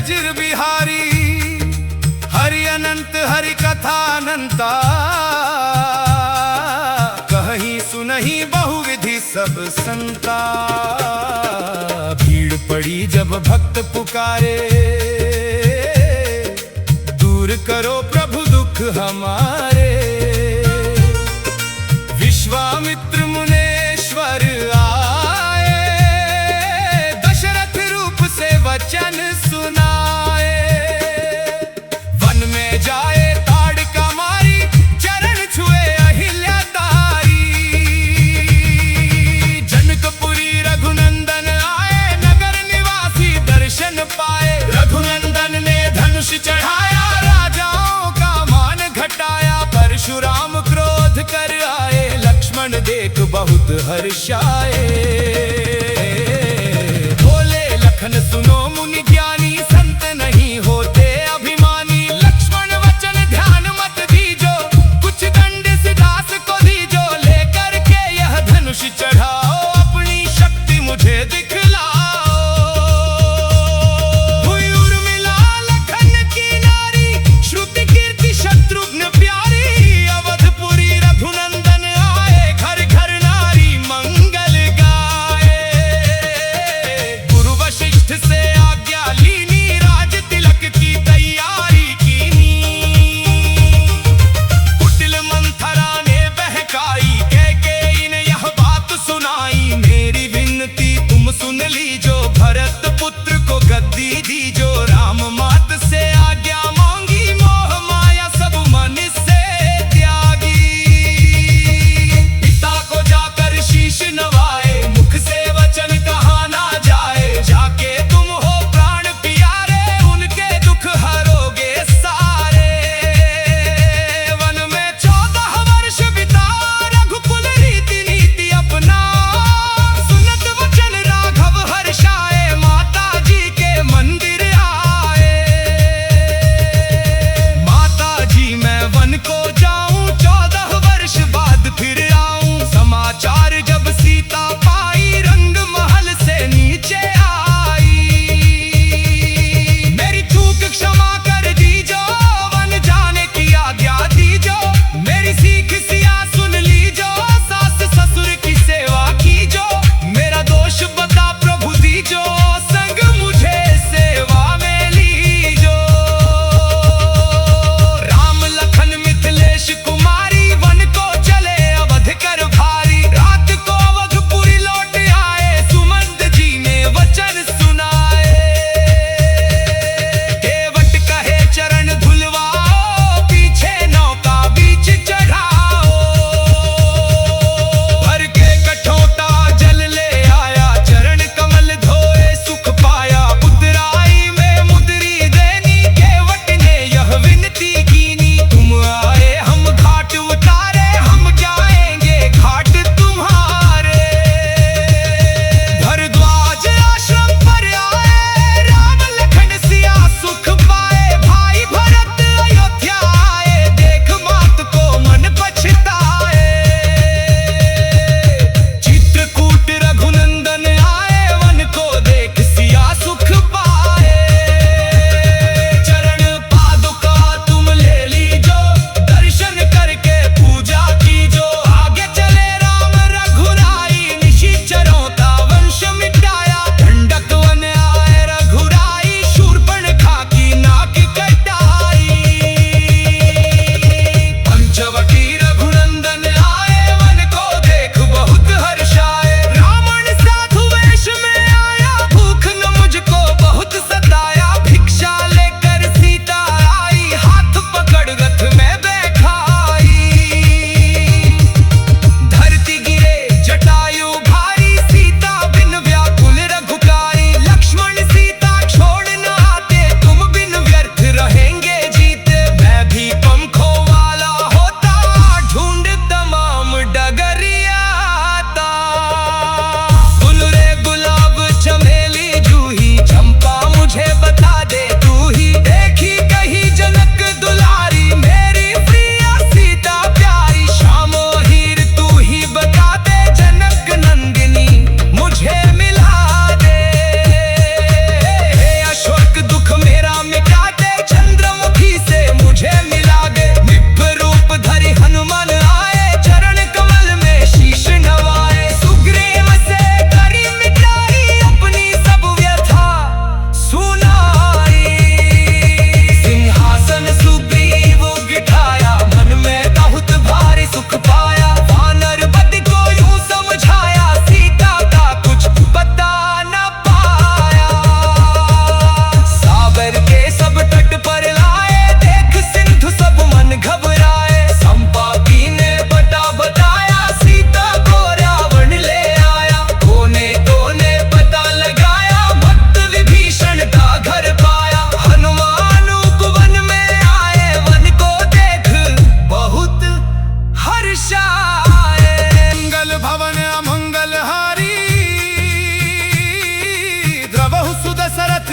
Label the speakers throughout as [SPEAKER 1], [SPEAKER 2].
[SPEAKER 1] अजिर बिहारी, हरि अनंत हरि कथानंता, कहीं सुनही बहुविधि सब संता। भीड़ पड़ी जब भक्त पुकारे, दूर करो प्रभु दुख हमारे। विश्वामित्र मुनेश्वर आए, दशरथ रूप से वचन सुनाए। वन में जाए ताड़का मारी, चरण छुए अहिल्या तारी। जनकपुरी रघुनंदन आए, नगर निवासी दर्शन पाए। रघुनंदन ने धनुष चढ़ाया, राजाओं का मान घटाया। परशुराम क्रोध कर आए, लक्ष्मण देख बहुत हर्षाए। बोले लखन सुनो मुनि ज्ञानी, संत नहीं होते अभिमानी। लक्ष्मण वचन ध्यान मत दीजो, कुछ दंड सिद्धास को दीजो। लेकर के यह धनुष चढ़ाओ, अपनी शक्ति मुझे दिखलाओ। हुई उर्मिला लखन की नारी, श्रुति कीर्ति शत्रुघ्न प्यारी। अवधपुरी रघुनंदन आए, घर घर नारी मंगल गाए।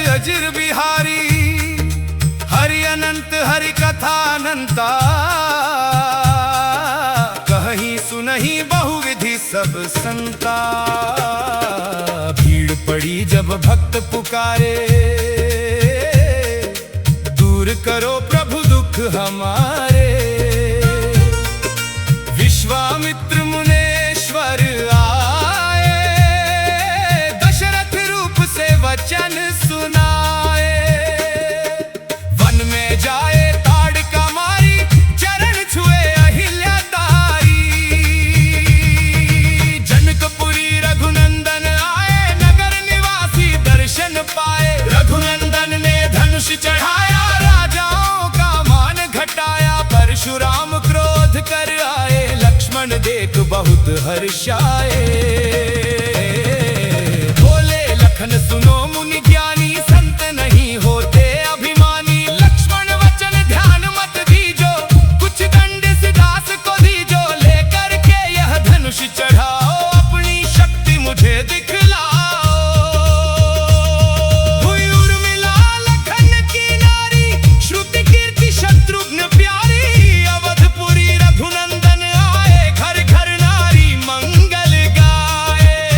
[SPEAKER 1] अजिर बिहारी, हरि अनंत हरि कथा अनंता, कहीं सुनही बहुविधि सब संता। भीड़ पड़ी जब भक्त पुकारे, दूर करो प्रभु दुख हमारे। विश्वामित्र मुनेश्वर आए, दशरथ रूप से वचन सुनाए। वन में जाए ताड़का मारी, चरण छुए अहिल्या तारी। जनकपुरी रघुनंदन आए, नगर निवासी दर्शन पाए। रघुनंदन ने धनुष चढ़ाया, राजाओं का मान घटाया। परशुराम क्रोध कर आए, लक्ष्मण देख बहुत हर्षाए। बोले लखन सुनो मुनि ज्ञानी, संत नहीं होते अभिमानी। लक्ष्मण वचन ध्यान मत दीजो, कुछ दंड सिदास को दीजो। लेकर के यह धनुष चढ़ाओ, अपनी शक्ति मुझे दिखलाओ। हुई उर्मिला लखन की नारी, श्रुति कीर्ति शत्रुघ्न प्यारी। अवधपुरी रघुनंदन आए, घर घर नारी मंगल गाए।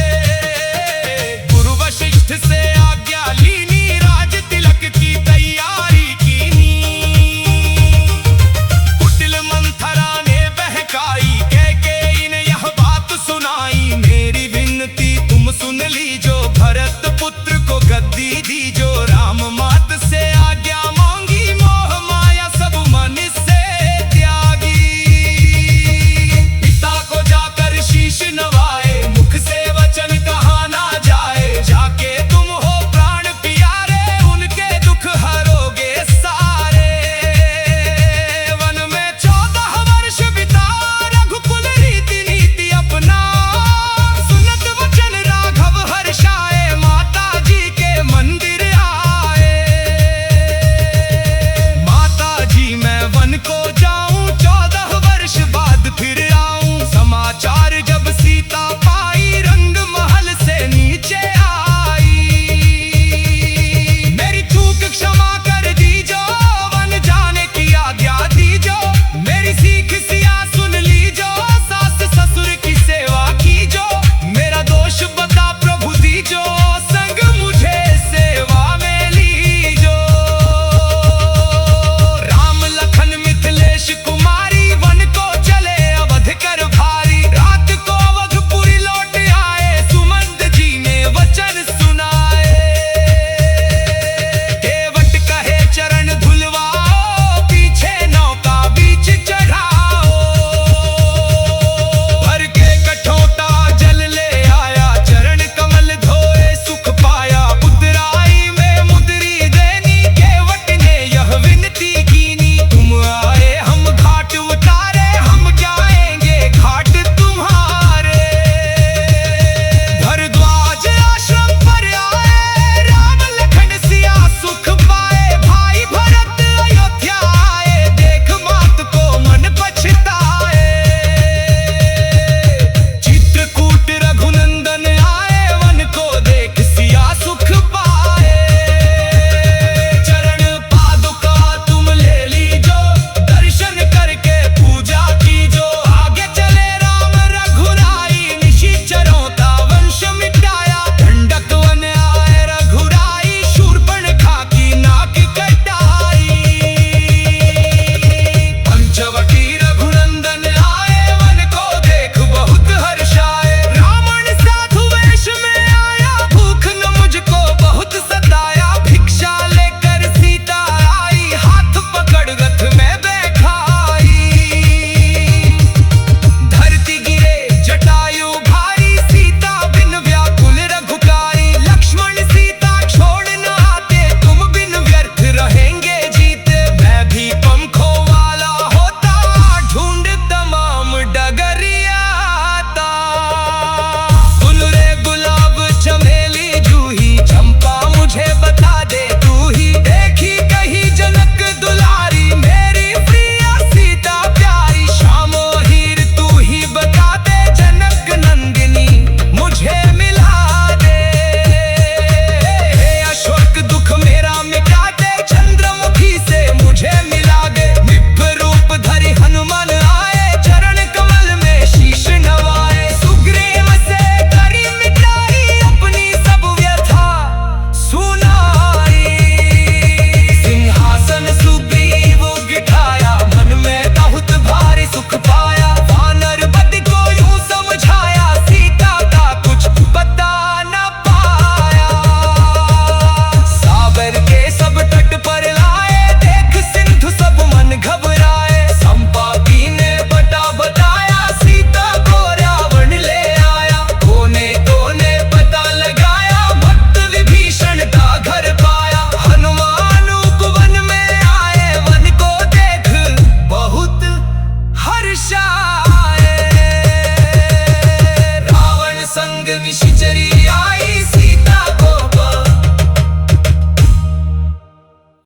[SPEAKER 1] बचाए। रावण संग निशिचरी आई।